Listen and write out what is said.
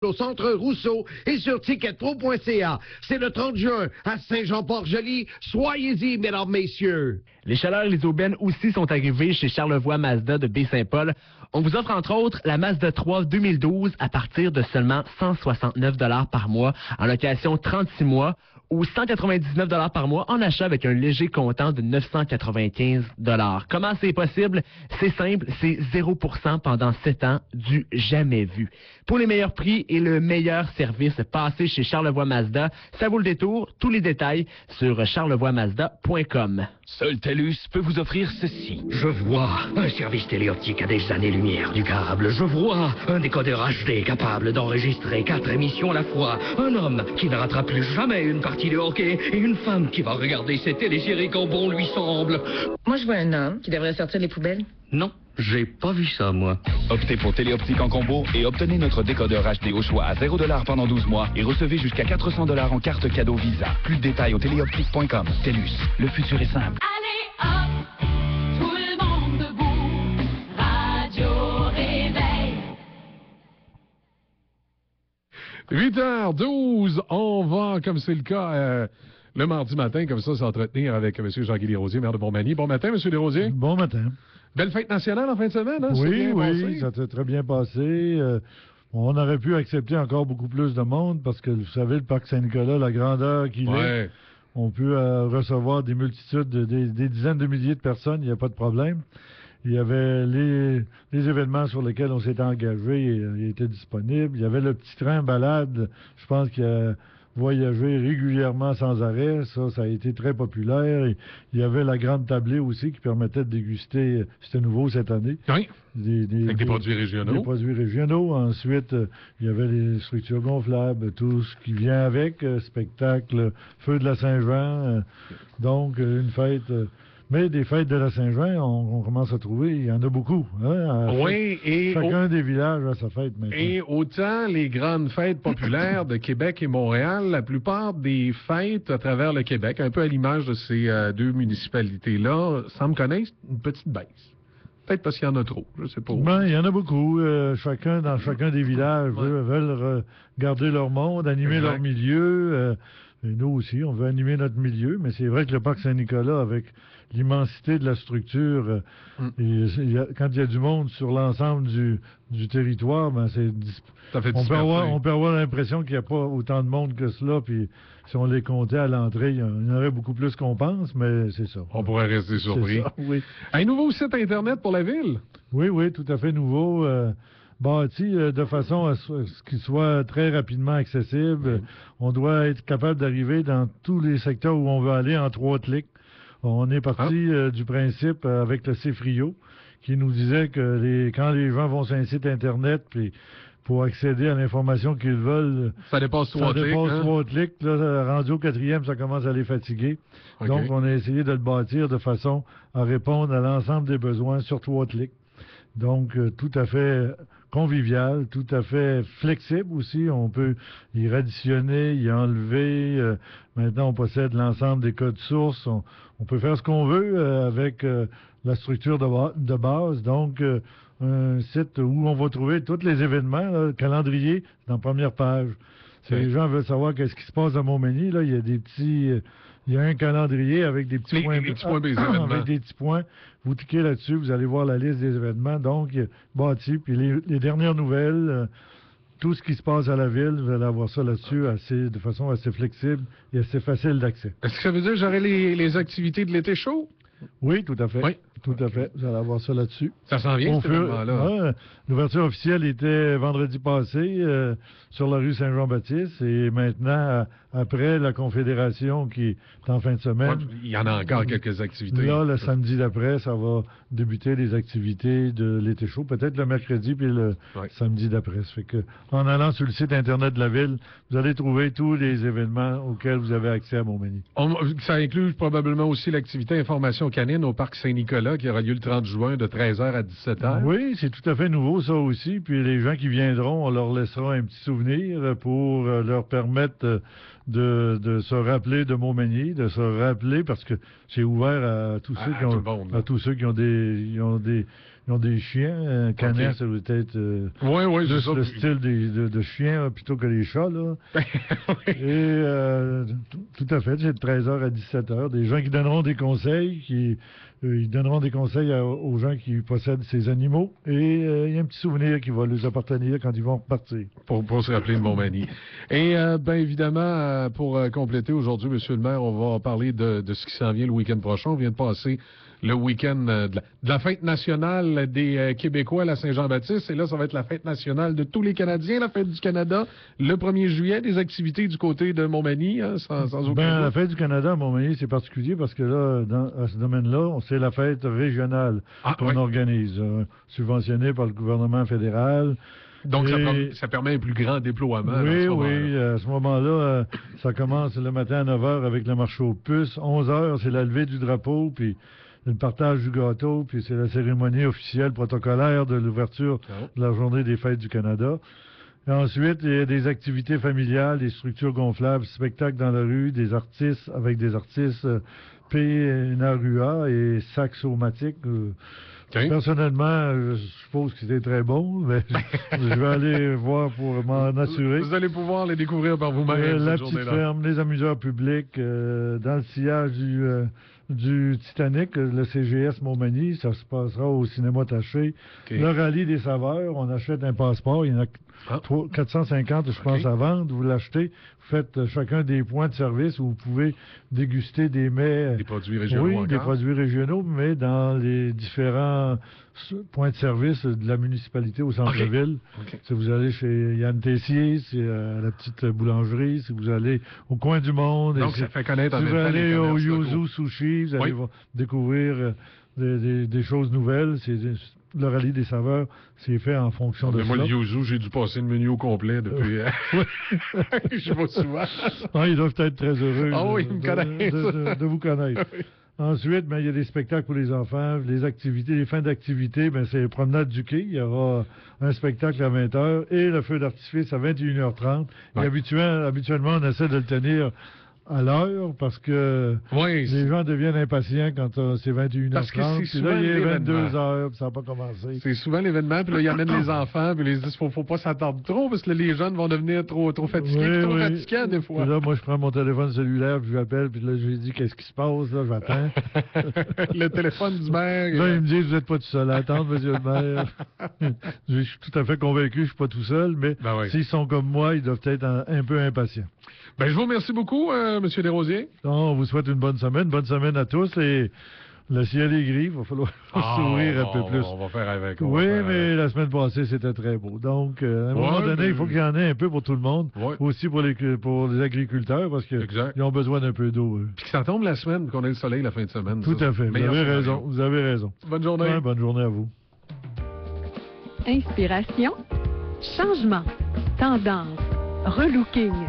au Centre Rousseau et sur ticketpro.ca. C'est le 30 juin à Saint-Jean-Port-Joli. Soyez-y, mesdames, messieurs. Les chaleurs et les aubaines aussi sont arrivées chez Charlevoix Mazda de Baie-Saint-Paul. On vous offre entre autres la Mazda 3 2012 à partir de seulement 169 $ par mois en location 36 mois ou 199 $ par mois en achat avec un léger comptant de 995 $. Comment c'est possible? C'est simple, c'est 0% pendant 7 ans, du jamais vu. Pour les meilleurs prix et le meilleur service, passez chez Charlevoix Mazda. Ça vaut le détour. Tous les détails sur charlevoixmazda.com. Seul TELUS peut vous offrir ceci. Je vois un service téléoptique à des années-lumière du câble. Je vois un décodeur HD capable d'enregistrer 4 émissions à la fois. Un homme qui ne ratera plus jamais une partie de hockey et une femme qui va regarder ses téléséries quand bon lui semble. Moi, je vois un homme qui devrait sortir les poubelles. Non, j'ai pas vu ça, moi. Optez pour téléoptique en combo et obtenez notre décodeur HD au choix à 0 $ pendant 12 mois et recevez jusqu'à 400 $ en carte cadeau Visa. Plus de détails au téléoptique.com. TELUS, le futur est simple. Allez hop, tout le monde debout, Radio Réveil. 8h12, on va, comme c'est le cas le mardi matin, comme ça, s'entretenir avec M. Jean-Guy Desrosiers, maire de Montmagny. Bon matin, M. Desrosiers. Bon matin. Belle fête nationale en fin de semaine, hein? Oui, oui, ça s'est très bien passé. On aurait pu accepter encore beaucoup plus de monde parce que, vous savez, le parc Saint-Nicolas, la grandeur qu'il est, on peut recevoir des multitudes, des dizaines de milliers de personnes, il n'y a pas de problème. Il y avait les événements sur lesquels on s'était engagé, ils étaient disponibles. Il y avait le petit train balade, je pense qu'il a voyagé régulièrement sans arrêt. Ça a été très populaire. Et il y avait la grande tablée aussi qui permettait de déguster, c'était nouveau cette année. Oui, avec des produits régionaux. Des produits régionaux. Ensuite, il y avait les structures gonflables, tout ce qui vient avec, spectacle, feu de la Saint-Jean. Donc, une fête... Mais des fêtes de la Saint-Jean, on commence à trouver, il y en a beaucoup. Hein, oui, et chacun des villages a sa fête maintenant. Et autant les grandes fêtes populaires de Québec et Montréal, la plupart des fêtes à travers le Québec, un peu à l'image de ces deux municipalités-là, semblent connaître une petite baisse. Peut-être parce qu'il y en a trop, je sais pas. Ben, il y en a beaucoup. Dans chacun des villages veulent garder leur monde, animer leur milieu. Et nous aussi, on veut animer notre milieu, mais c'est vrai que le parc Saint-Nicolas, avec l'immensité de la structure, quand il y a du monde sur l'ensemble du territoire, ben on peut avoir l'impression qu'il n'y a pas autant de monde que cela, puis si on les comptait à l'entrée, il y en aurait beaucoup plus qu'on pense, mais c'est ça. On pourrait rester surpris. Oui. Un nouveau site Internet pour la ville? Oui, tout à fait nouveau. Bâti de façon à ce qu'il soit très rapidement accessible. On doit être capable d'arriver dans tous les secteurs où on veut aller en 3 clics. On est parti du principe avec le CFRIO qui nous disait que quand les gens vont sur un site Internet, puis pour accéder à l'information qu'ils veulent, ça dépasse 3 clics. Là, rendu au 4e, ça commence à les fatiguer. Okay. Donc, on a essayé de le bâtir de façon à répondre à l'ensemble des besoins sur 3 clics. Donc, tout à fait convivial, tout à fait flexible aussi. On peut y additionner, y enlever. Maintenant, on possède l'ensemble des codes sources. On peut faire ce qu'on veut avec la structure de base. Donc, un site où on va trouver tous les événements. Là, le calendrier, c'est dans la première page. Si les gens veulent savoir qu'est-ce qui se passe à Montmagny, là, il y a des petits... il y a un calendrier avec des petits points. Avec des petits points. Vous cliquez là-dessus, vous allez voir la liste des événements. Donc, bâti. Puis les dernières nouvelles, tout ce qui se passe à la ville, vous allez avoir ça là-dessus de façon assez flexible et assez facile d'accès. Est-ce que ça veut dire que j'aurai les activités de l'été chaud? Oui, tout à fait. Oui. Tout à fait. Vous allez avoir ça là-dessus. Ça s'en vient, ce moment-là. L'ouverture officielle était vendredi passé sur la rue Saint-Jean-Baptiste et maintenant, après la Confédération qui est en fin de semaine... il y en a encore quelques activités. Là, le samedi d'après, ça va débuter les activités de l'été chaud, peut-être le mercredi puis le samedi d'après. Ça fait que, en allant sur le site Internet de la Ville, vous allez trouver tous les événements auxquels vous avez accès à Montmagny. Ça inclut probablement aussi l'activité Information canine au parc Saint-Nicolas qui aura lieu le 30 juin de 13h à 17h. Oui, c'est tout à fait nouveau ça aussi. Puis les gens qui viendront, on leur laissera un petit souvenir pour leur permettre de se rappeler de Montmagny, de se rappeler parce que c'est ouvert à tous ceux qui ont des Ils ont des chiens. Canet, ça doit être Oui, juste le style de chiens plutôt que les chats. Là. Et tout à fait, c'est de 13h à 17h. Des gens qui donneront des conseils, ils donneront des conseils aux gens qui possèdent ces animaux. Et il y a un petit souvenir qui va leur appartenir quand ils vont repartir. Pour se rappeler de Montmagny. Et bien évidemment, pour compléter aujourd'hui, Monsieur le maire, on va parler de ce qui s'en vient le week-end prochain. On vient de passer le week-end de la fête nationale des Québécois à la Saint-Jean-Baptiste. Et là, ça va être la fête nationale de tous les Canadiens, la fête du Canada, le 1er juillet. Des activités du côté de Montmagny, hein, sans aucun doute. La fête du Canada à Montmagny, c'est particulier parce que là, à ce domaine-là, c'est la fête régionale qu'on organise, subventionnée par le gouvernement fédéral. Donc, ça permet un plus grand déploiement. Oui, à ce moment-là, ça commence le matin à 9h avec le marché aux puces. 11h, c'est la levée du drapeau, puis le partage du gâteau, puis c'est la cérémonie officielle protocolaire de l'ouverture de la Journée des fêtes du Canada. Et ensuite, il y a des activités familiales, des structures gonflables, spectacles dans la rue, des artistes avec des artistes Narua et Saxomatique. Personnellement, je suppose que c'était très bon, mais je vais aller voir pour m'en assurer. Vous allez pouvoir les découvrir par vous-même. La petite ferme, les amuseurs publics, dans le sillage du Titanic, le CGS Montmagny, ça se passera au cinéma Taché. Le rallye des saveurs, on achète un passeport, il y en a 450, je pense, à vendre. Vous l'achetez, vous faites chacun des points de service où vous pouvez déguster des mets. Des produits régionaux. Oui, des produits régionaux, mais dans les différents points de service de la municipalité au centre-ville. Si vous allez chez Yann Tessier, c'est à la petite boulangerie, si vous allez au coin du monde. Donc, ça fait connaître en si même vous temps allez au Yuzu Sushi, vous allez découvrir des choses nouvelles. Le rallye des saveurs, c'est fait en fonction de ça. Moi, le Yuzu, j'ai dû passer le menu au complet depuis... Je vais souvent. Ils doivent être très heureux de vous connaître. Ensuite, il y a des spectacles pour les enfants, les activités, les fins d'activité, c'est les promenades du quai. Il y aura un spectacle à 20h et le feu d'artifice à 21h30. Et habituellement, on essaie de le tenir à l'heure parce que les gens deviennent impatients quand c'est 21h30. Parce que c'est souvent puis là, il est 22h, puis ça n'a pas commencé. C'est souvent l'événement, puis là, ils amènent les enfants, puis ils disent faut pas s'attendre trop, parce que là, les jeunes vont devenir trop fatigués, trop fatigants des fois. Puis là, moi, je prends mon téléphone cellulaire, puis je l'appelle, puis là, je lui dis qu'est-ce qui se passe, là, j'attends. Le téléphone du maire. Là, il me dit vous n'êtes pas tout seul à attendre, monsieur le maire. Je suis tout à fait convaincu que je ne suis pas tout seul, mais s'ils sont comme moi, ils doivent être un peu impatients. Je vous remercie beaucoup, M. Desrosiers. On vous souhaite une bonne semaine à tous et le ciel est gris, il va falloir sourire un peu plus. On va faire avec. Mais la semaine passée, c'était très beau. Donc, à un moment donné, il faut qu'il y en ait un peu pour tout le monde, aussi pour les agriculteurs, parce qu'ils ont besoin d'un peu d'eau. Puis que ça tombe la semaine, qu'on ait le soleil la fin de semaine. Tout à fait, vous avez raison. Bonne journée. Bonne journée à vous. Inspiration, changement, tendance, relooking.